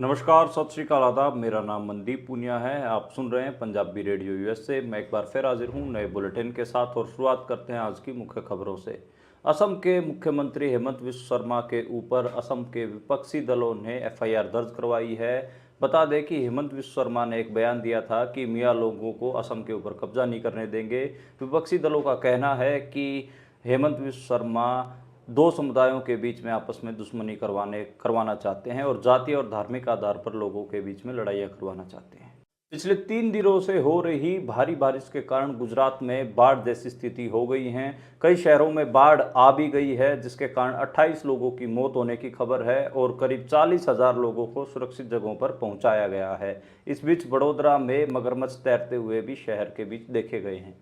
नमस्कार, सत श्री अकाल, आदाब। मेरा नाम मनदीप पूनिया है। आप सुन रहे हैं पंजाबी रेडियो यूएस से। मैं एक बार फिर हाजिर हूं नए बुलेटिन के साथ और शुरुआत करते हैं आज की मुख्य खबरों से। असम के मुख्यमंत्री हेमंत विश्व शर्मा के ऊपर असम के विपक्षी दलों ने एफआईआर दर्ज करवाई है। बता दें कि हेमंत विश्व शर्मा ने एक बयान दिया था कि मियाँ लोगों को असम के ऊपर कब्जा नहीं करने देंगे। विपक्षी दलों का कहना है कि हेमंत विश्व शर्मा दो समुदायों के बीच में आपस में दुश्मनी करवाना चाहते हैं और जातीय और धार्मिक आधार पर लोगों के बीच में लड़ाइयाँ करवाना चाहते हैं। पिछले 3 दिनों से हो रही भारी बारिश के कारण गुजरात में बाढ़ जैसी स्थिति हो गई है। कई शहरों में बाढ़ आ भी गई है, जिसके कारण 28 लोगों की मौत होने की खबर है और करीब 40,000 लोगों को सुरक्षित जगहों पर पहुंचाया गया है। इस बीच बड़ोदरा में मगरमच्छ तैरते हुए भी शहर के बीच देखे गए हैं।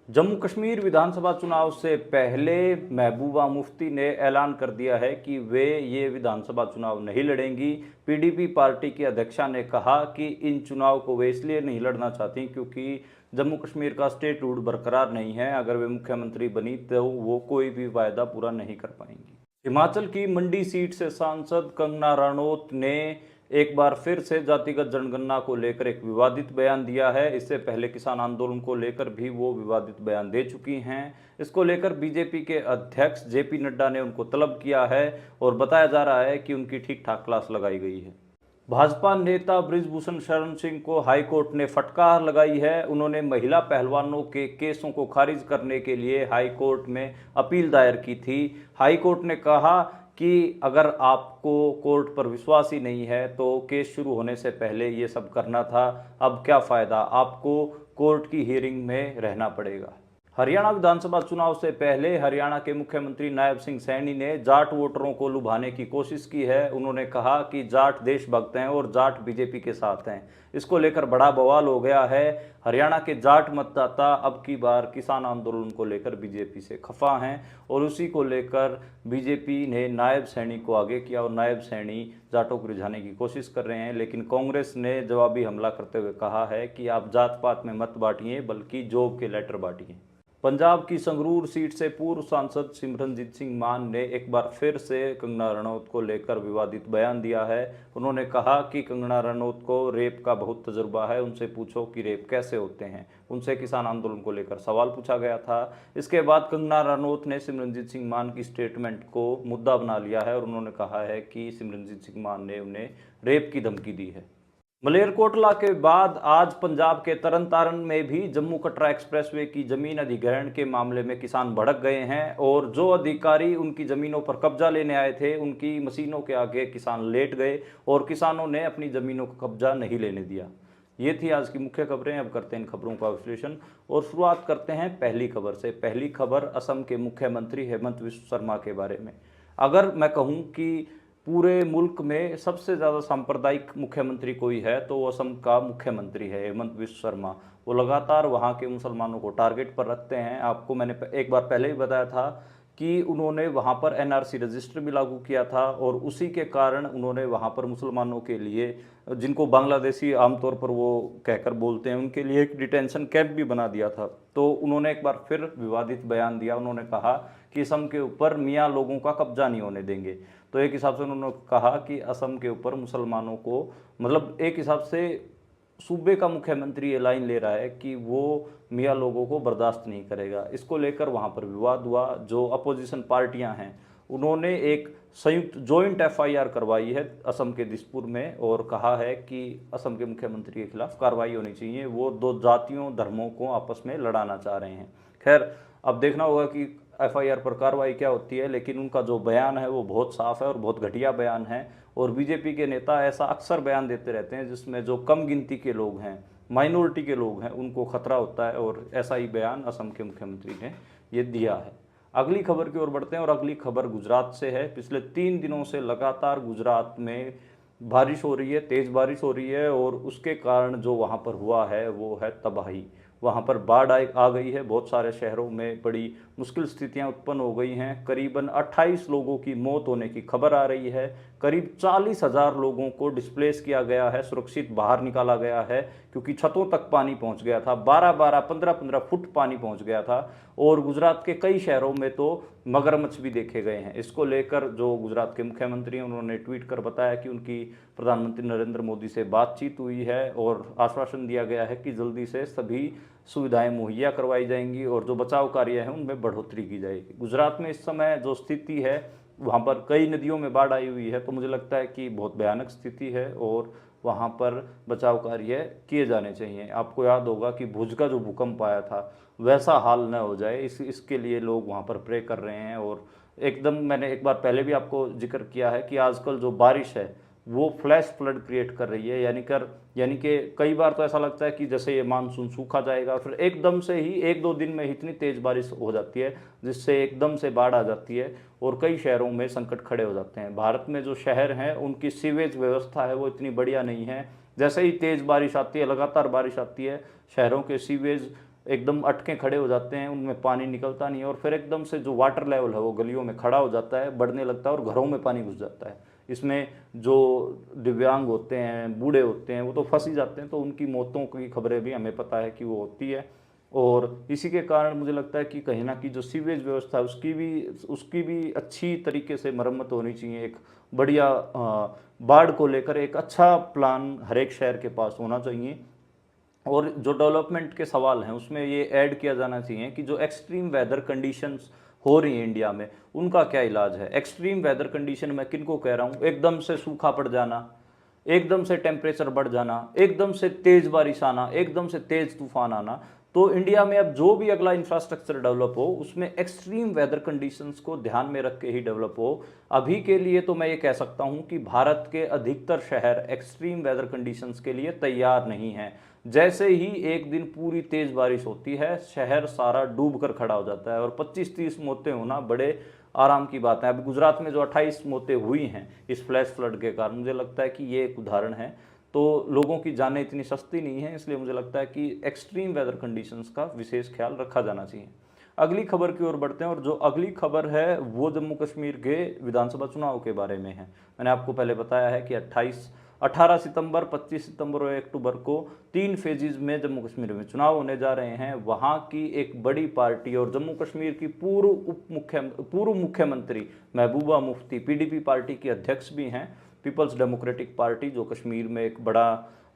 जम्मू कश्मीर विधानसभा चुनाव से पहले महबूबा मुफ्ती ने ऐलान कर दिया है कि वे ये विधानसभा चुनाव नहीं लड़ेंगी। पीडीपी पार्टी की अध्यक्षा ने कहा कि इन चुनाव को वे इसलिए नहीं लड़ना चाहती क्योंकि जम्मू कश्मीर का स्टेटहुड बरकरार नहीं है। अगर वे मुख्यमंत्री बनी तो वो कोई भी वायदा पूरा नहीं कर पाएंगी। हिमाचल की मंडी सीट से सांसद कंगना रनौत ने एक बार फिर से जातिगत जनगणना को लेकर एक विवादित बयान दिया है। इससे पहले किसान आंदोलन को लेकर भी वो विवादित बयान दे चुकी हैं। इसको लेकर बीजेपी के अध्यक्ष जेपी नड्डा ने उनको तलब किया है और बताया जा रहा है कि उनकी ठीक ठाक क्लास लगाई गई है। भाजपा नेता बृजभूषण शरण सिंह को हाईकोर्ट ने फटकार लगाई है। उन्होंने महिला पहलवानों के केसों को खारिज करने के लिए हाईकोर्ट में अपील दायर की थी। हाईकोर्ट ने कहा कि अगर आपको कोर्ट पर विश्वास ही नहीं है तो केस शुरू होने से पहले ये सब करना था। अब क्या फ़ायदा, आपको कोर्ट की हियरिंग में रहना पड़ेगा। हरियाणा विधानसभा चुनाव से पहले हरियाणा के मुख्यमंत्री नायब सिंह सैनी ने जाट वोटरों को लुभाने की कोशिश की है। उन्होंने कहा कि जाट देशभक्त हैं और जाट बीजेपी के साथ हैं। इसको लेकर बड़ा बवाल हो गया है। हरियाणा के जाट मतदाता अब की बार किसान आंदोलन को लेकर बीजेपी से खफा हैं और उसी को लेकर बीजेपी ने नायब सैनी को आगे किया और नायब सैनी जाटों को रिझाने की कोशिश कर रहे हैं। लेकिन कांग्रेस ने जवाबी हमला करते हुए कहा है कि आप जात पात में मत बांटिए, बल्कि जॉब के लेटर बांटिए। पंजाब की संगरूर सीट से पूर्व सांसद सिमरनजीत सिंह मान ने एक बार फिर से कंगना रनौत को लेकर विवादित बयान दिया है। उन्होंने कहा कि कंगना रनौत को रेप का बहुत तजुर्बा है, उनसे पूछो कि रेप कैसे होते हैं। उनसे किसान आंदोलन को लेकर सवाल पूछा गया था। इसके बाद कंगना रनौत ने सिमरनजीत सिंह मान की स्टेटमेंट को मुद्दा बना लिया है और उन्होंने कहा है कि सिमरनजीत सिंह मान ने उन्हें रेप की धमकी दी है। मलेरकोटला के बाद आज पंजाब के तरन तारण में भी जम्मू कटरा एक्सप्रेसवे की जमीन अधिग्रहण के मामले में किसान भड़क गए हैं और जो अधिकारी उनकी जमीनों पर कब्जा लेने आए थे उनकी मशीनों के आगे किसान लेट गए और किसानों ने अपनी जमीनों का कब्जा नहीं लेने दिया। ये थी आज की मुख्य खबरें। अब करते हैं इन खबरों का विश्लेषण और शुरुआत करते हैं पहली खबर से। पहली खबर असम के मुख्यमंत्री हेमंत विश्व शर्मा के बारे में। अगर मैं कहूँ कि पूरे मुल्क में सबसे ज़्यादा सांप्रदायिक मुख्यमंत्री कोई है तो वो असम का मुख्यमंत्री है हेमंत विश्व शर्मा। वो लगातार वहाँ के मुसलमानों को टारगेट पर रखते हैं। आपको मैंने एक बार पहले ही बताया था कि उन्होंने वहाँ पर एनआरसी रजिस्टर भी लागू किया था और उसी के कारण उन्होंने वहाँ पर मुसलमानों के लिए, जिनको बांग्लादेशी आमतौर पर वो कहकर बोलते हैं, उनके लिए एक डिटेंशन कैंप भी बना दिया था। तो उन्होंने एक बार फिर विवादित बयान दिया। उन्होंने कहा कि असम के ऊपर मियाँ लोगों का कब्जा नहीं होने देंगे। तो एक हिसाब से उन्होंने कहा कि असम के ऊपर मुसलमानों को, मतलब एक हिसाब से सूबे का मुख्यमंत्री ये लाइन ले रहा है कि वो मियाँ लोगों को बर्दाश्त नहीं करेगा। इसको लेकर वहाँ पर विवाद हुआ। जो अपोजिशन पार्टियाँ हैं उन्होंने एक संयुक्त जॉइंट एफआईआर करवाई है असम के दिसपुर में और कहा है कि असम के मुख्यमंत्री के खिलाफ कार्रवाई होनी चाहिए। वो दो जातियों धर्मों को आपस में लड़ाना चाह रहे हैं। खैर, अब देखना होगा कि एफआईआर पर कार्रवाई क्या होती है, लेकिन उनका जो बयान है वो बहुत साफ है और बहुत घटिया बयान है। और बीजेपी के नेता ऐसा अक्सर बयान देते रहते हैं जिसमें जो कम गिनती के लोग हैं, माइनॉरिटी के लोग हैं, उनको खतरा होता है और ऐसा ही बयान असम के मुख्यमंत्री ने ये दिया है। अगली खबर की ओर बढ़ते हैं और अगली खबर गुजरात से है। पिछले 3 दिनों से लगातार गुजरात में बारिश हो रही है, तेज़ बारिश हो रही है और उसके कारण जो वहाँ पर हुआ है वो है तबाही। वहाँ पर बाढ़ आ गई है। बहुत सारे शहरों में बड़ी मुश्किल स्थितियां उत्पन्न हो गई हैं। करीबन 28 लोगों की मौत होने की खबर आ रही है। करीब 40,000 लोगों को डिस्प्लेस किया गया है, सुरक्षित बाहर निकाला गया है, क्योंकि छतों तक पानी पहुंच गया था। 12-12, 15-15 फुट पानी पहुंच गया था और गुजरात के कई शहरों में तो मगरमच्छ भी देखे गए हैं। इसको लेकर जो गुजरात के मुख्यमंत्री हैं, उन्होंने ट्वीट कर बताया कि उनकी प्रधानमंत्री नरेंद्र मोदी से बातचीत हुई है और आश्वासन दिया गया है कि जल्दी से सभी सुविधाएं मुहैया करवाई जाएंगी और जो बचाव कार्य है उनमें बढ़ोतरी की जाएगी। गुजरात में इस समय जो स्थिति है, वहाँ पर कई नदियों में बाढ़ आई हुई है, तो मुझे लगता है कि बहुत भयानक स्थिति है और वहाँ पर बचाव कार्य किए जाने चाहिए। आपको याद होगा कि भुज का जो भूकंप आया था, वैसा हाल न हो जाए, इसके लिए लोग वहाँ पर प्रे कर रहे हैं। और एकदम मैंने एक बार पहले भी आपको जिक्र किया है कि आजकल जो बारिश है वो फ्लैश फ्लड क्रिएट कर रही है, यानी कि कई बार तो ऐसा लगता है कि जैसे ये मानसून सूखा जाएगा, फिर एकदम से ही 1-2 दिन में इतनी तेज़ बारिश हो जाती है जिससे एकदम से बाढ़ आ जाती है और कई शहरों में संकट खड़े हो जाते हैं। भारत में जो शहर हैं उनकी सीवेज व्यवस्था है वो इतनी बढ़िया नहीं है। जैसे ही तेज़ बारिश आती है, लगातार बारिश आती है, शहरों के सीवेज एकदम अटके खड़े हो जाते हैं, उनमें पानी निकलता नहीं है और फिर एकदम से जो वाटर लेवल है वो गलियों में खड़ा हो जाता है, बढ़ने लगता है और घरों में पानी घुस जाता है। इसमें जो दिव्यांग होते हैं, बूढ़े होते हैं, वो तो फंस ही जाते हैं, तो उनकी मौतों की खबरें भी हमें पता है कि वो होती है। और इसी के कारण मुझे लगता है कि कहीं ना कहीं जो सीवेज व्यवस्था है उसकी भी अच्छी तरीके से मरम्मत होनी चाहिए। एक बढ़िया बाढ़ को लेकर एक अच्छा प्लान हर एक शहर के पास होना चाहिए। और जो डेवलपमेंट के सवाल हैं उसमें ये ऐड किया जाना चाहिए कि जो एक्सट्रीम वेदर कंडीशंस हो रही हैं इंडिया में, उनका क्या इलाज है। एक्सट्रीम वेदर कंडीशन मैं किनको कह रहा हूँ, एकदम से सूखा पड़ जाना, एकदम से टेम्परेचर बढ़ जाना, एकदम से तेज बारिश आना, एकदम से तेज तूफान आना। तो इंडिया में अब जो भी अगला इंफ्रास्ट्रक्चर डेवलप हो उसमें एक्सट्रीम वेदर कंडीशंस को ध्यान में रख के ही डेवलप हो। अभी के लिए तो मैं ये कह सकता हूँ कि भारत के अधिकतर शहर एक्सट्रीम वेदर कंडीशंस के लिए तैयार नहीं हैं। जैसे ही एक दिन पूरी तेज बारिश होती है, शहर सारा डूब कर खड़ा हो जाता है और 25-30 मौतें होना बड़े आराम की बात है। अब गुजरात में जो 28 मौतें हुई हैं इस फ्लैश फ्लड के कारण, मुझे लगता है कि ये एक उदाहरण है। तो लोगों की जानें इतनी सस्ती नहीं है, इसलिए मुझे लगता है कि एक्सट्रीम वेदर कंडीशंस का विशेष ख्याल रखा जाना चाहिए। अगली खबर की ओर बढ़ते हैं और जो अगली खबर है वो जम्मू कश्मीर के विधानसभा चुनाव के बारे में है। मैंने आपको पहले बताया है कि 18 सितंबर, 25 सितंबर और 1 अक्टूबर को 3 फेजेज में जम्मू कश्मीर में चुनाव होने जा रहे हैं। वहाँ की एक बड़ी पार्टी और जम्मू कश्मीर की पूर्व मुख्यमंत्री महबूबा मुफ्ती पीडीपी पार्टी की अध्यक्ष भी हैं। पीपल्स डेमोक्रेटिक पार्टी जो कश्मीर में एक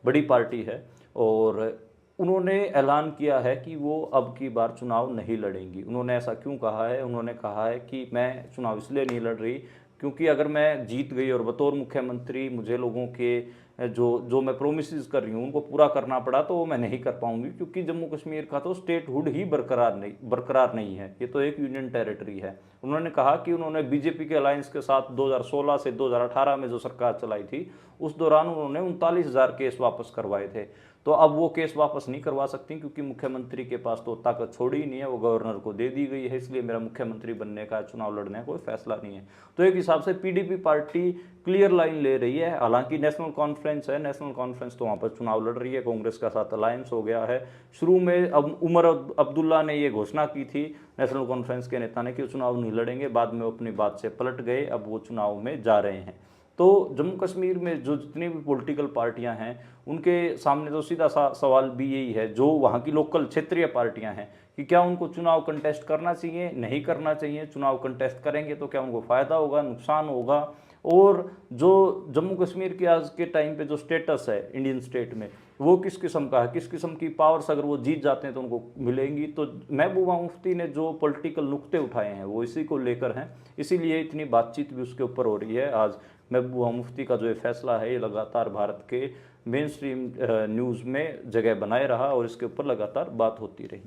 बड़ी पार्टी है, और उन्होंने ऐलान किया है कि वो अब की बार चुनाव नहीं लड़ेंगी। उन्होंने ऐसा क्यों कहा है? उन्होंने कहा है कि मैं चुनाव इसलिए नहीं लड़ रही क्योंकि अगर मैं जीत गई और बतौर मुख्यमंत्री मुझे लोगों के जो जो मैं प्रोमिसेस कर रही हूँ उनको पूरा करना पड़ा तो वो मैं नहीं कर पाऊंगी, क्योंकि जम्मू कश्मीर का तो स्टेटहुड ही बरकरार नहीं है, ये तो एक यूनियन टेरिटरी है। उन्होंने कहा कि उन्होंने बीजेपी के अलायंस के साथ 2016 से 2018 में जो सरकार चलाई थी उस दौरान उन्होंने 39,000 केस वापस करवाए थे। तो अब वो केस वापस नहीं करवा सकती क्योंकि मुख्यमंत्री के पास तो ताकत छोड़ी ही नहीं है, वो गवर्नर को दे दी गई है। इसलिए मेरा मुख्यमंत्री बनने का, चुनाव लड़ने का कोई फैसला नहीं है। तो एक हिसाब से पीडीपी पार्टी क्लियर लाइन ले रही है। हालांकि नेशनल कॉन्फ्रेंस है, नेशनल कॉन्फ्रेंस तो वहाँ पर चुनाव लड़ रही है, कांग्रेस का साथ अलायंस हो गया है। शुरू में अब उमर अब्दुल्ला ने ये घोषणा की थी नेशनल कॉन्फ्रेंस के नेता ने कि वो चुनाव नहीं लड़ेंगे, बाद में वो अपनी बात से पलट गए, अब वो चुनाव में जा रहे हैं। तो जम्मू कश्मीर में जो जितनी भी पॉलिटिकल पार्टियां हैं उनके सामने तो सीधा सा सवाल भी यही है, जो वहाँ की लोकल क्षेत्रीय पार्टियां हैं, कि क्या उनको चुनाव कंटेस्ट करना चाहिए, नहीं करना चाहिए। चुनाव कंटेस्ट करेंगे तो क्या उनको फ़ायदा होगा, नुकसान होगा। और जो जम्मू कश्मीर के आज के टाइम पे जो स्टेटस है इंडियन स्टेट में, वो किस किस्म का है, किस किस्म की पावर्स अगर वो जीत जाते हैं तो उनको मिलेंगी। तो महबूबा मुफ्ती ने जो पॉलिटिकल नुक्ते उठाए हैं वो इसी को लेकर हैं, इसीलिए इतनी बातचीत भी उसके ऊपर हो रही है। आज महबूबा मुफ्ती का जो ये फैसला है ये लगातार भारत के मेन स्ट्रीम न्यूज़ में जगह बनाए रहा और इसके ऊपर लगातार बात होती रही।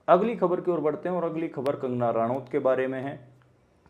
अगली खबर की ओर बढ़ते हैं और अगली खबर कंगना रनौत के बारे में है।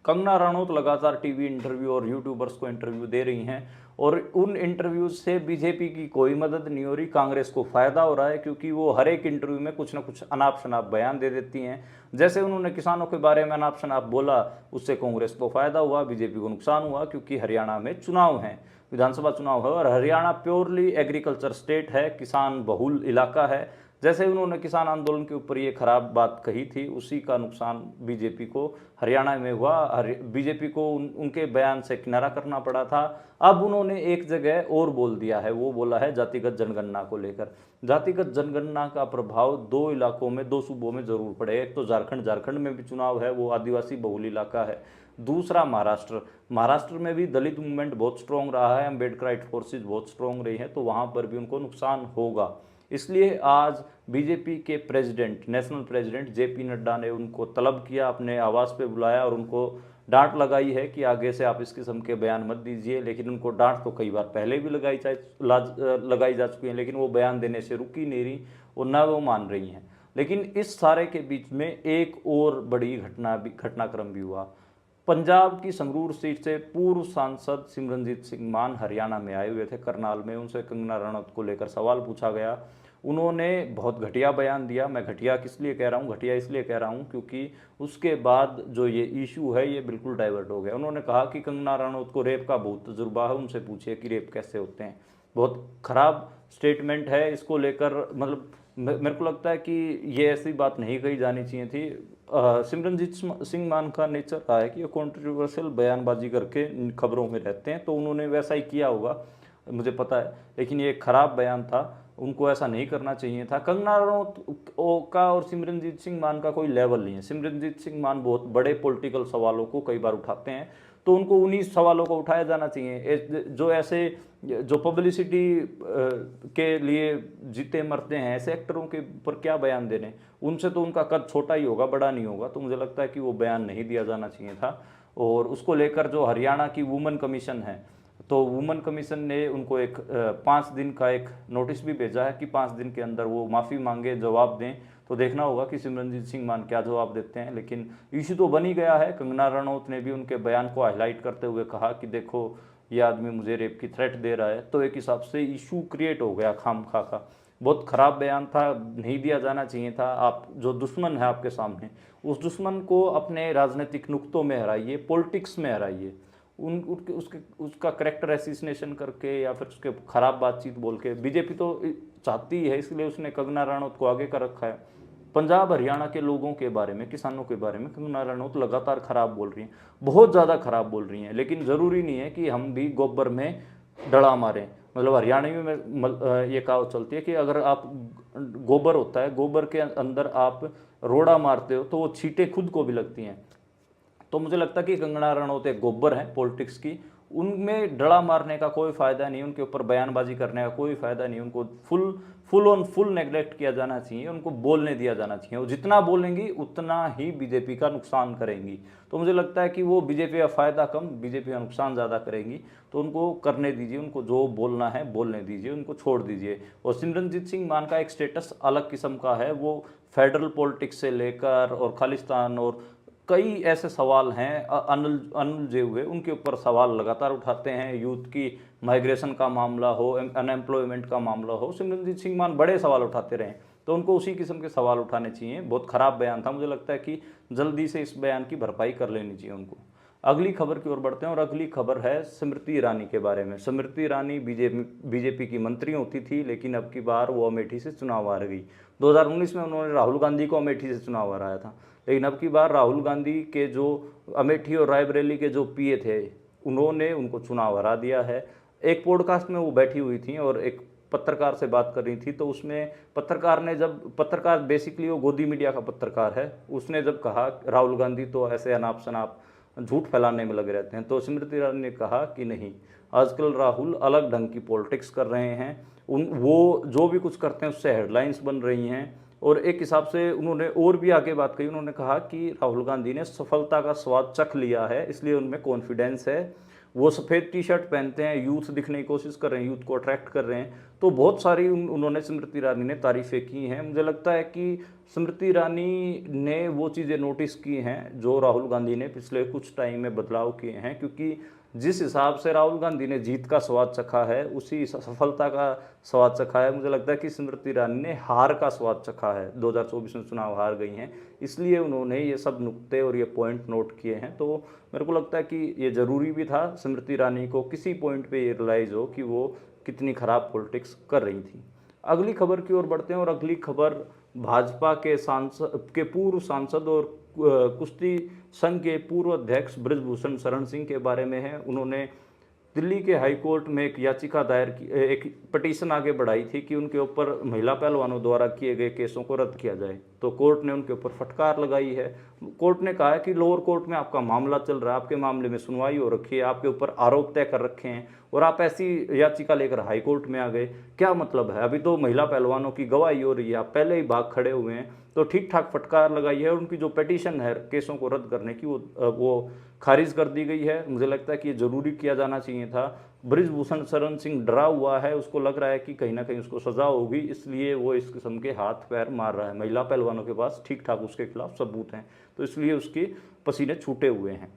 कंगना रनौत लगातार टीवी इंटरव्यू और यूट्यूबर्स को इंटरव्यू दे रही हैं और उन इंटरव्यूज से बीजेपी की कोई मदद नहीं हो रही, कांग्रेस को फ़ायदा हो रहा है, क्योंकि वो हर एक इंटरव्यू में कुछ ना कुछ अनाप शनाप बयान दे देती हैं। जैसे उन्होंने किसानों के बारे में अनाप शनाप बोला, उससे कांग्रेस को फ़ायदा हुआ, बीजेपी को नुकसान हुआ, क्योंकि हरियाणा में चुनाव है, विधानसभा चुनाव है और हरियाणा प्योरली एग्रीकल्चर स्टेट है, किसान बहुल इलाका है। जैसे उन्होंने किसान आंदोलन के ऊपर ये खराब बात कही थी, उसी का नुकसान बीजेपी को हरियाणा में हुआ। बीजेपी को उनके बयान से किनारा करना पड़ा था। अब उन्होंने एक जगह और बोल दिया है, वो बोला है जातिगत जनगणना को लेकर। जातिगत जनगणना का प्रभाव दो इलाकों में, दो सूबों में जरूर पड़े। एक तो झारखंड में भी चुनाव है, वो आदिवासी बहुल इलाका है। दूसरा महाराष्ट्र में भी दलित मूवमेंट बहुत स्ट्रॉन्ग रहा है, अम्बेडकराइट फोर्सेज बहुत स्ट्रॉन्ग रही है, तो वहाँ पर भी उनको नुकसान होगा। इसलिए आज बीजेपी के president, national president JP Nadda ने उनको तलब किया, अपने आवास पे बुलाया और उनको डांट लगाई है कि आगे से आप इस किस्म के बयान मत दीजिए। लेकिन उनको डांट तो कई बार पहले भी लगाई जा चुकी है, लेकिन वो बयान देने से रुकी नहीं रही और ना वो मान रही हैं। लेकिन इस सारे के बीच में एक और बड़ी घटनाक्रम भी हुआ। पंजाब की संगरूर सीट से पूर्व सांसद सिमरनजीत सिंह मान हरियाणा में आए हुए थे, करनाल में। उनसे कंगना रनौत को लेकर सवाल पूछा गया। उन्होंने बहुत घटिया बयान दिया। मैं घटिया किस लिए कह रहा हूँ? घटिया इसलिए कह रहा हूँ क्योंकि उसके बाद जो ये इशू है ये बिल्कुल डाइवर्ट हो गया। उन्होंने कहा कि कंगना रनौत को रेप का बहुत तजुर्बा है, उनसे पूछिए कि रेप कैसे होते हैं। बहुत खराब स्टेटमेंट है। इसको लेकर मतलब मेरे को लगता है कि ये ऐसी बात नहीं कही जानी चाहिए थी। सिमरनजीत सिंह मान का नेचर रहा है कि ये कॉन्ट्रोवर्शियल बयानबाजी करके खबरों में रहते हैं, तो उन्होंने वैसा ही किया होगा, मुझे पता है। लेकिन ये खराब बयान था, उनको ऐसा नहीं करना चाहिए था। कंगना रनौत का और सिमरनजीत सिंह मान का कोई लेवल नहीं है। सिमरनजीत सिंह मान बहुत बड़े पॉलिटिकल सवालों को कई बार उठाते हैं, तो उनको उन्हीं सवालों को उठाया जाना चाहिए। जो ऐसे जो पब्लिसिटी के लिए जीते मरते हैं, ऐसे एक्टरों के ऊपर क्या बयान देने? उनसे तो उनका कद छोटा ही होगा, बड़ा नहीं होगा। तो मुझे लगता है कि वो बयान नहीं दिया जाना चाहिए था। और उसको लेकर जो हरियाणा की वुमेन कमीशन है, तो वुमेन कमीशन ने उनको एक 5 दिन का एक नोटिस भी भेजा है कि 5 दिन के अंदर वो माफ़ी मांगे, जवाब दें। तो देखना होगा कि सिमरनजीत सिंह मान क्या जवाब देते हैं। लेकिन इशू तो बन ही गया है। कंगना रनौत ने भी उनके बयान को हाईलाइट करते हुए कहा कि देखो ये आदमी मुझे रेप की थ्रेट दे रहा है। तो एक हिसाब से इशू क्रिएट हो गया खामखा का। बहुत ख़राब बयान था, नहीं दिया जाना चाहिए था। आप जो दुश्मन है आपके सामने, उस दुश्मन को अपने राजनीतिक नुक्तों में हराइए, पॉलिटिक्स में हराइए। उसका करेक्टर एसिसिनेशन करके या फिर उसके खराब बातचीत बोल के। बीजेपी तो चाहती है, इसलिए उसने कंगना रनौत को आगे कर रखा है। पंजाब हरियाणा के लोगों के बारे में, किसानों के बारे में कंगना रनौत लगातार खराब बोल रही हैं, बहुत ज़्यादा खराब बोल रही हैं। लेकिन ज़रूरी नहीं है कि हम भी गोबर में डड़ा मारें। मतलब हरियाणवी में ये कहावत चलती है कि अगर आप गोबर होता है, गोबर के अंदर आप रोड़ा मारते हो तो वो छींटे खुद को भी लगती हैं। तो मुझे लगता है कि कंगना रनौत एक गोबर है पॉलिटिक्स की, उनमें डड़ा मारने का कोई फ़ायदा नहीं, उनके ऊपर बयानबाजी करने का कोई फ़ायदा नहीं। उनको फुल नेग्लेक्ट किया जाना चाहिए, उनको बोलने दिया जाना चाहिए। वो जितना बोलेंगी उतना ही बीजेपी का नुकसान करेंगी। तो मुझे लगता है कि वो बीजेपी का फ़ायदा कम, बीजेपी का नुकसान ज़्यादा करेंगी। तो उनको करने दीजिए, उनको जो बोलना है बोलने दीजिए, उनको छोड़ दीजिए। और सिमरनजीत सिंह मान का एक स्टेटस अलग किस्म का है। वो फेडरल पॉलिटिक्स से लेकर और खालिस्तान और कई ऐसे सवाल हैं अनुलझे हुए, उनके ऊपर सवाल लगातार उठाते हैं। यूथ की माइग्रेशन का मामला हो, अनएम्प्लॉयमेंट का मामला हो, सिमरनजीत सिंह मान बड़े सवाल उठाते रहे। तो उनको उसी किस्म के सवाल उठाने चाहिए। बहुत ख़राब बयान था, मुझे लगता है कि जल्दी से इस बयान की भरपाई कर लेनी चाहिए उनको। अगली खबर की ओर बढ़ते हैं और अगली खबर है स्मृति ईरानी के बारे में। स्मृति ईरानी बीजेपी की मंत्री होती थी, लेकिन अब की बार वो अमेठी से चुनाव हार गई। 2019 में उन्होंने राहुल गांधी को अमेठी से चुनाव हराया था, लेकिन अब की बार राहुल गांधी के जो अमेठी और रायबरेली के जो पीए थे, उन्होंने उनको चुनाव हरा दिया है। एक पॉडकास्ट में वो बैठी हुई थी और एक पत्रकार से बात कर रही थी, तो उसमें पत्रकार बेसिकली वो गोदी मीडिया का पत्रकार है, उसने जब कहा राहुल गांधी तो ऐसे अनाप शनाप झूठ फैलाने में लगे रहते हैं, तो स्मृति ईरानी ने कहा कि नहीं, आजकल राहुल अलग ढंग की पॉलिटिक्स कर रहे हैं। वो जो भी कुछ करते हैं उससे हेडलाइंस बन रही हैं। और एक हिसाब से उन्होंने और भी आगे बात कही, उन्होंने कहा कि राहुल गांधी ने सफलता का स्वाद चख लिया है, इसलिए उनमें कॉन्फिडेंस है। वो सफ़ेद टी शर्ट पहनते हैं, यूथ दिखने की कोशिश कर रहे हैं, यूथ को अट्रैक्ट कर रहे हैं। तो बहुत सारी उन्होंने स्मृति ईरानी ने तारीफ़ें की हैं। मुझे लगता है कि स्मृति ईरानी ने वो चीज़ें नोटिस की हैं जो राहुल गांधी ने पिछले कुछ टाइम में बदलाव किए हैं, क्योंकि जिस हिसाब से राहुल गांधी ने जीत का स्वाद चखा है, उसी सफलता का स्वाद चखा है। मुझे लगता है कि स्मृति ईरानी ने हार का स्वाद चखा है। 2024 में चुनाव हार गई हैं, इसलिए उन्होंने ये सब नुक्ते और ये पॉइंट नोट किए हैं। तो मेरे को लगता है कि ये ज़रूरी भी था स्मृति ईरानी को किसी पॉइंट पे ये रियलाइज़ हो कि वो कितनी ख़राब पॉलिटिक्स कर रही थी। अगली खबर की ओर बढ़ते हैं और अगली खबर भाजपा के पूर्व सांसद और कुश्ती संघ के पूर्व अध्यक्ष बृजभूषण शरण सिंह के बारे में है। उन्होंने दिल्ली के हाई कोर्ट में एक याचिका दायर की, एक पिटीशन आगे बढ़ाई थी कि उनके ऊपर महिला पहलवानों द्वारा किए गए केसों को रद्द किया जाए। तो कोर्ट ने उनके ऊपर फटकार लगाई है। कोर्ट ने कहा है कि लोअर कोर्ट में आपका मामला चल रहा है, आपके मामले में सुनवाई हो रखी है, आपके ऊपर आरोप तय कर रखे हैं और आप ऐसी याचिका लेकर हाई कोर्ट में आ गए, क्या मतलब है? अभी तो महिला पहलवानों की गवाही हो रही है, आप पहले ही भाग खड़े हुए हैं। तो ठीक ठाक फटकार लगाई है और उनकी जो पिटीशन है केसों को रद्द करने की, वो खारिज कर दी गई है। मुझे लगता है कि ये जरूरी किया जाना चाहिए था। बृजभूषण शरण सिंह डरा हुआ है, उसको लग रहा है कि कहीं ना कहीं उसको सजा होगी, इसलिए वो इस किस्म के हाथ पैर मार रहा है। महिला पहलवानों के पास ठीक ठाक उसके खिलाफ सबूत हैं, तो इसलिए उसके पसीने छूटे हुए हैं।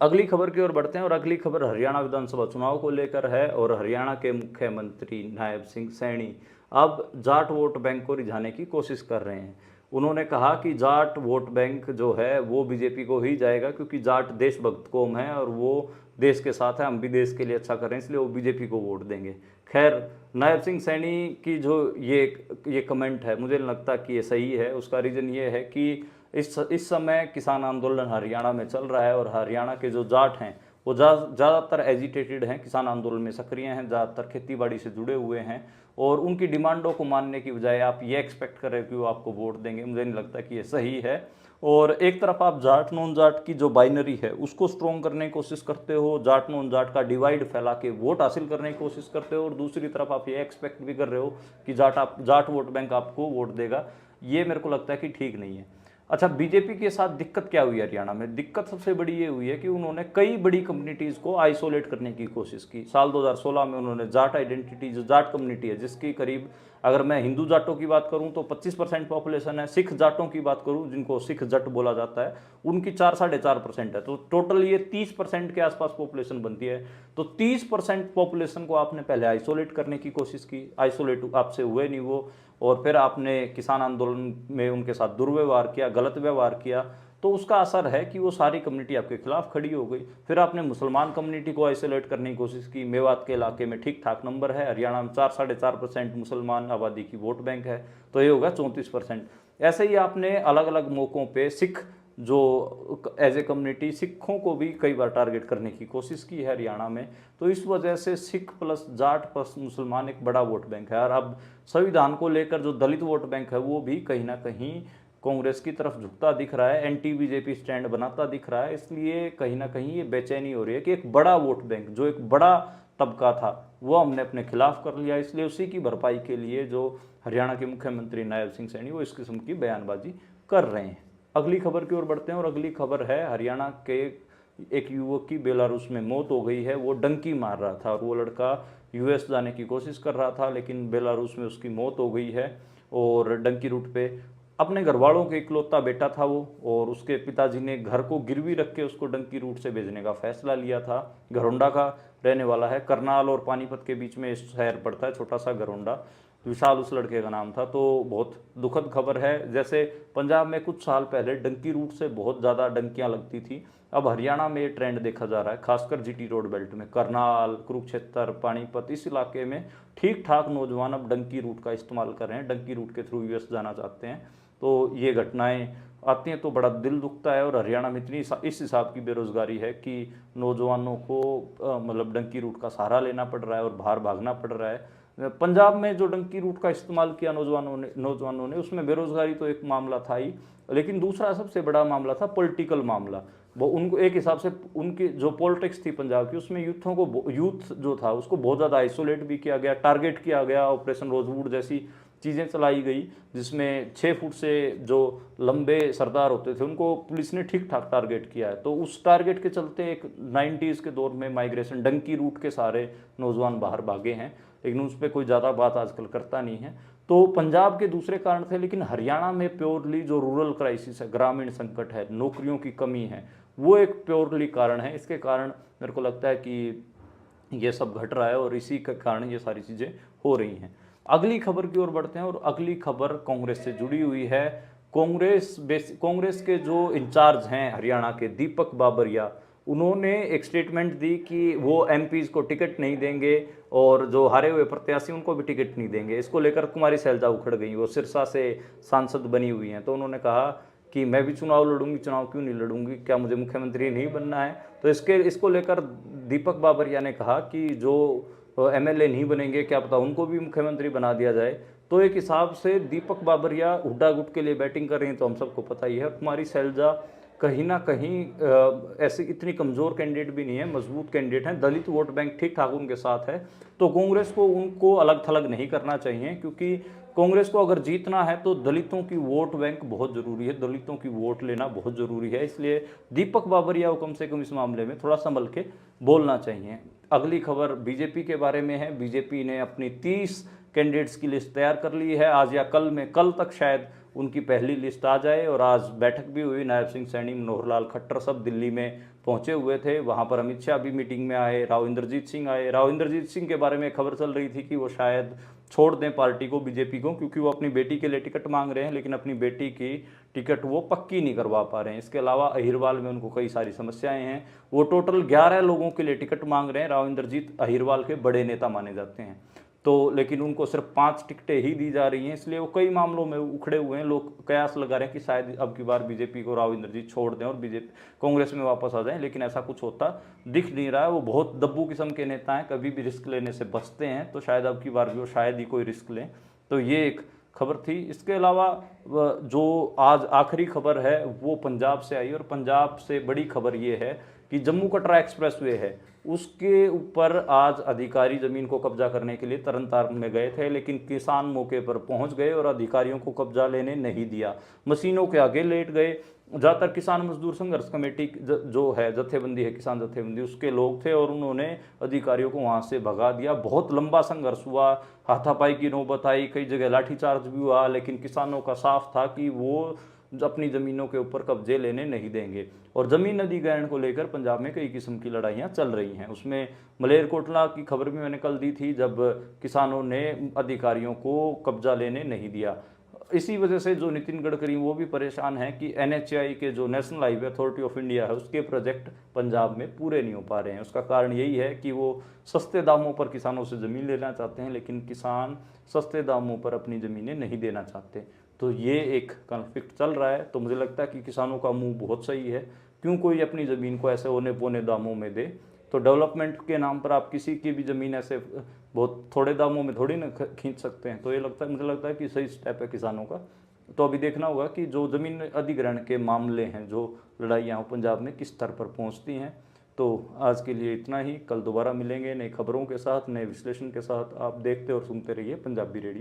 अगली खबर की ओर बढ़ते हैं और अगली खबर हरियाणा विधानसभा चुनाव को लेकर है और हरियाणा के मुख्यमंत्री नायब सिंह सैनी अब जाट वोट बैंक को रिझाने की कोशिश कर रहे हैं। उन्होंने कहा कि जाट वोट बैंक जो है वो बीजेपी को ही जाएगा, क्योंकि जाट देशभक्त कौम है और वो देश के साथ है, हम भी देश के लिए अच्छा कर रहे हैं, इसलिए वो बीजेपी को वोट देंगे। खैर, नायब सिंह सैनी की जो ये कमेंट है, मुझे नहीं लगता कि ये सही है। उसका रीज़न ये है कि इस समय किसान आंदोलन हरियाणा में चल रहा है और हरियाणा के जो जाट हैं वो ज़्यादातर एजिटेटेड हैं, किसान आंदोलन में सक्रिय हैं, ज़्यादातर खेतीबाड़ी से जुड़े हुए हैं और उनकी डिमांडों को मानने की बजाय आप ये एक्सपेक्ट कर रहे हो कि वो आपको वोट देंगे, मुझे नहीं लगता कि ये सही है। और एक तरफ आप जाट नॉन जाट की जो बाइनरी है उसको स्ट्रॉन्ग करने की कोशिश करते हो, जाट नॉन जाट का डिवाइड फैला के वोट हासिल करने की कोशिश करते हो, और दूसरी तरफ आप ये एक्सपेक्ट भी कर रहे हो कि जाट वोट बैंक आपको वोट देगा। ये मेरे को लगता है कि ठीक नहीं है। अच्छा, बीजेपी के साथ दिक्कत क्या हुई हरियाणा में? दिक्कत सबसे बड़ी ये हुई है कि उन्होंने कई बड़ी कम्युनिटीज़ को आइसोलेट करने की कोशिश की। साल 2016 में उन्होंने जाट आइडेंटिटी, जो जाट कम्युनिटी है जिसकी करीब, अगर मैं हिंदू जाटों की बात करूं तो 25% पॉपुलेशन है, सिख जाटों की बात करूं जिनको सिख जट बोला जाता है उनकी 4-4.5% है, तो टोटल ये 30% के आसपास पॉपुलेशन बनती है। तो 30% पॉपुलेशन को आपने पहले आइसोलेट करने की कोशिश की, आइसोलेट आपसे हुए नहीं वो, और फिर आपने किसान आंदोलन में उनके साथ दुर्व्यवहार किया, गलत व्यवहार किया, तो उसका असर है कि वो सारी कम्युनिटी आपके खिलाफ खड़ी हो गई। फिर आपने मुसलमान कम्युनिटी को आइसोलेट करने की कोशिश की। मेवात के इलाके में ठीक ठाक नंबर है, हरियाणा में 4-4.5% मुसलमान आबादी की वोट बैंक है, तो ये होगा 34%। ऐसे ही आपने अलग अलग मौक़ों पे सिख, जो एज ए कम्युनिटी, सिखों को भी कई बार टारगेट करने की कोशिश की है हरियाणा में। तो इस वजह से सिख प्लस जाट प्लस मुसलमान एक बड़ा वोट बैंक है। और अब संविधान को लेकर जो दलित वोट बैंक है वो भी कहीं ना कहीं कांग्रेस की तरफ झुकता दिख रहा है, एंटी बीजेपी स्टैंड बनाता दिख रहा है। इसलिए कहीं ना कहीं ये बेचैनी हो रही है कि एक बड़ा वोट बैंक, जो एक बड़ा तबका था, वो हमने अपने खिलाफ कर लिया। इसलिए उसी की भरपाई के लिए जो हरियाणा के मुख्यमंत्री नायब सिंह सैनी वो इस किस्म की बयानबाजी कर रहे हैं। अगली खबर की ओर बढ़ते हैं और अगली खबर है हरियाणा के एक युवक की बेलारूस में मौत हो गई है। वो डंकी मार रहा था और वो लड़का यूएस जाने की कोशिश कर रहा था, लेकिन बेलारूस में उसकी मौत हो गई है। और डंकी रूट पे अपने घर वालों के इकलौता बेटा था वो, और उसके पिताजी ने घर को गिरवी रख के उसको डंकी रूट से भेजने का फैसला लिया था। घरौंडा का रहने वाला है, करनाल और पानीपत के बीच में इस शहर पड़ता है, छोटा सा घरौंडा। विशाल उस लड़के का नाम था। तो बहुत दुखद खबर है। जैसे पंजाब में कुछ साल पहले डंकी रूट से बहुत ज़्यादा डंकियाँ लगती थी, अब हरियाणा में ये ट्रेंड देखा जा रहा है, खासकर जीटी रोड बेल्ट में, करनाल, कुरुक्षेत्र, पानीपत, इस इलाके में ठीक ठाक नौजवान अब डंकी रूट का इस्तेमाल कर रहे हैं, डंकी रूट के थ्रू यूएस जाना चाहते हैं। तो ये घटनाएं आती हैं तो बड़ा दिल दुखता है। और हरियाणा में इतनी इस हिसाब की बेरोजगारी है कि नौजवानों को मतलब डंकी रूट का सहारा लेना पड़ रहा है और बाहर भागना पड़ रहा है। पंजाब में जो डंकी रूट का इस्तेमाल किया नौजवानों ने उसमें बेरोजगारी तो एक मामला था ही, लेकिन दूसरा सबसे बड़ा मामला था पॉलिटिकल मामला। वो उनको एक हिसाब से उनकी जो पॉलिटिक्स थी पंजाब की, उसमें यूथ जो था उसको बहुत ज़्यादा आइसोलेट भी किया गया, टारगेट किया गया, ऑपरेशन रोजवुड जैसी चीज़ें चलाई गई, जिसमें 6 फुट से जो लंबे सरदार होते थे उनको पुलिस ने ठीक ठाक टारगेट किया है। तो उस टारगेट के चलते एक 90s के दौर में माइग्रेशन, डंकी रूट के सारे नौजवान बाहर भागे हैं, लेकिन उस पर कोई ज़्यादा बात आजकल करता नहीं है। तो पंजाब के दूसरे कारण थे, लेकिन हरियाणा में प्योरली जो रूरल क्राइसिस है, ग्रामीण संकट है, नौकरियों की कमी है, वो एक प्योरली कारण है। इसके कारण मेरे को लगता है कि ये सब घट रहा है और इसी के कारण ये सारी चीज़ें हो रही हैं। अगली खबर की ओर बढ़ते हैं और अगली खबर कांग्रेस से जुड़ी हुई है। कांग्रेस के जो इंचार्ज हैं हरियाणा के, दीपक बाबरिया, उन्होंने एक स्टेटमेंट दी कि वो एमपीज को टिकट नहीं देंगे और जो हारे हुए प्रत्याशी उनको भी टिकट नहीं देंगे। इसको लेकर कुमारी शैलजा उखड़ गई, वो सिरसा से सांसद बनी हुई हैं, तो उन्होंने कहा कि मैं भी चुनाव लड़ूंगी, चुनाव क्यों नहीं लड़ूंगी, क्या मुझे मुख्यमंत्री नहीं बनना है। तो इसको लेकर दीपक बाबरिया ने कहा कि जो एमएलए नहीं बनेंगे क्या पता उनको भी मुख्यमंत्री बना दिया जाए। तो एक हिसाब से दीपक बाबरिया हुड्डा गुट के लिए बैटिंग कर रही हैं, तो हम सबको पता ही है। कुमारी शैलजा कहीं ना कहीं ऐसी इतनी कमज़ोर कैंडिडेट भी नहीं है, मजबूत कैंडिडेट हैं, दलित वोट बैंक ठीक ठाक उनके साथ है। तो कांग्रेस को उनको अलग थलग नहीं करना चाहिए, क्योंकि कांग्रेस को अगर जीतना है तो दलितों की वोट बैंक बहुत ज़रूरी है, दलितों की वोट लेना बहुत ज़रूरी है। इसलिए दीपक बाबरिया को कम से कम इस मामले में थोड़ा संभल के बोलना चाहिए। अगली खबर बीजेपी के बारे में है। बीजेपी ने अपनी 30 कैंडिडेट्स की लिस्ट तैयार कर ली है। आज या कल तक शायद उनकी पहली लिस्ट आ जाए। और आज बैठक भी हुई, नायब सिंह सैनी, मनोहर लाल खट्टर सब दिल्ली में पहुंचे हुए थे। वहां पर अमित शाह भी मीटिंग में आए, राव इंद्रजीत सिंह आए। राव इंद्रजीत सिंह के बारे में खबर चल रही थी कि वो शायद छोड़ दें पार्टी को, बीजेपी को, क्योंकि वो अपनी बेटी के लिए टिकट मांग रहे हैं, लेकिन अपनी बेटी की टिकट वो पक्की नहीं करवा पा रहे हैं। इसके अलावा अहिरवाल में उनको कई सारी समस्याएं हैं। वो टोटल 11 लोगों के लिए टिकट मांग रहे हैं। राव इंद्रजीत अहिरवाल के बड़े नेता माने जाते हैं, तो लेकिन उनको सिर्फ 5 टिकटें ही दी जा रही हैं। इसलिए वो कई मामलों में उखड़े हुए हैं। लोग कयास लगा रहे हैं कि शायद अब की बार बीजेपी को राव इंद्रजीत छोड़ दें और बीजेपी कांग्रेस में वापस आ जाएं, लेकिन ऐसा कुछ होता दिख नहीं रहा है। वो बहुत दब्बू किस्म के नेता हैं, कभी भी रिस्क लेने से बचते हैं, तो शायद अब की बार भी वो शायद ही कोई रिस्क लें। तो ये एक खबर थी। इसके अलावा जो आज आखिरी खबर है वो पंजाब से आई, और पंजाब से बड़ी खबर ये है कि जम्मू कटरा एक्सप्रेसवे है, उसके ऊपर आज अधिकारी जमीन को कब्जा करने के लिए तरन तारण में गए थे, लेकिन किसान मौके पर पहुंच गए और अधिकारियों को कब्जा लेने नहीं दिया, मशीनों के आगे लेट गए। ज़्यादातर किसान मजदूर संघर्ष कमेटी जो है, जत्थेबंदी है, किसान जत्थेबंदी, उसके लोग थे और उन्होंने अधिकारियों को वहां से भगा दिया। बहुत लंबा संघर्ष हुआ, हाथापाई की नौबत आई, कई जगह लाठीचार्ज भी हुआ, लेकिन किसानों का साफ था कि वो अपनी ज़मीनों के ऊपर कब्जे लेने नहीं देंगे। और ज़मीन अधिग्रहण को लेकर पंजाब में कई किस्म की लड़ाइयाँ चल रही हैं। उसमें मलेरकोटला की खबर भी मैंने कल दी थी, जब किसानों ने अधिकारियों को कब्जा लेने नहीं दिया। इसी वजह से जो नितिन गडकरी वो भी परेशान हैं कि एनएचएआई के जो national highway authority of India है उसके प्रोजेक्ट पंजाब में पूरे नहीं हो पा रहे हैं। उसका कारण यही है कि वो सस्ते दामों पर किसानों से ज़मीन लेना चाहते हैं, लेकिन किसान सस्ते दामों पर अपनी ज़मीनें नहीं देना चाहते। तो ये एक कॉन्फ्लिक्ट चल रहा है। तो मुझे लगता है कि किसानों का मुंह बहुत सही है, क्यों कोई अपनी ज़मीन को ऐसे औने पौने दामों में दे। तो डेवलपमेंट के नाम पर आप किसी की भी ज़मीन ऐसे बहुत थोड़े दामों में थोड़ी ना खींच सकते हैं। तो ये मुझे लगता है कि सही स्टेप है किसानों का। तो अभी देखना होगा कि जो ज़मीन अधिग्रहण के मामले हैं, जो लड़ाइयाँ पंजाब में किस स्तर पर पहुँचती हैं। तो आज के लिए इतना ही, कल दोबारा मिलेंगे नई खबरों के साथ, नए विश्लेषण के साथ। आप देखते और सुनते रहिए पंजाबी रेडियो।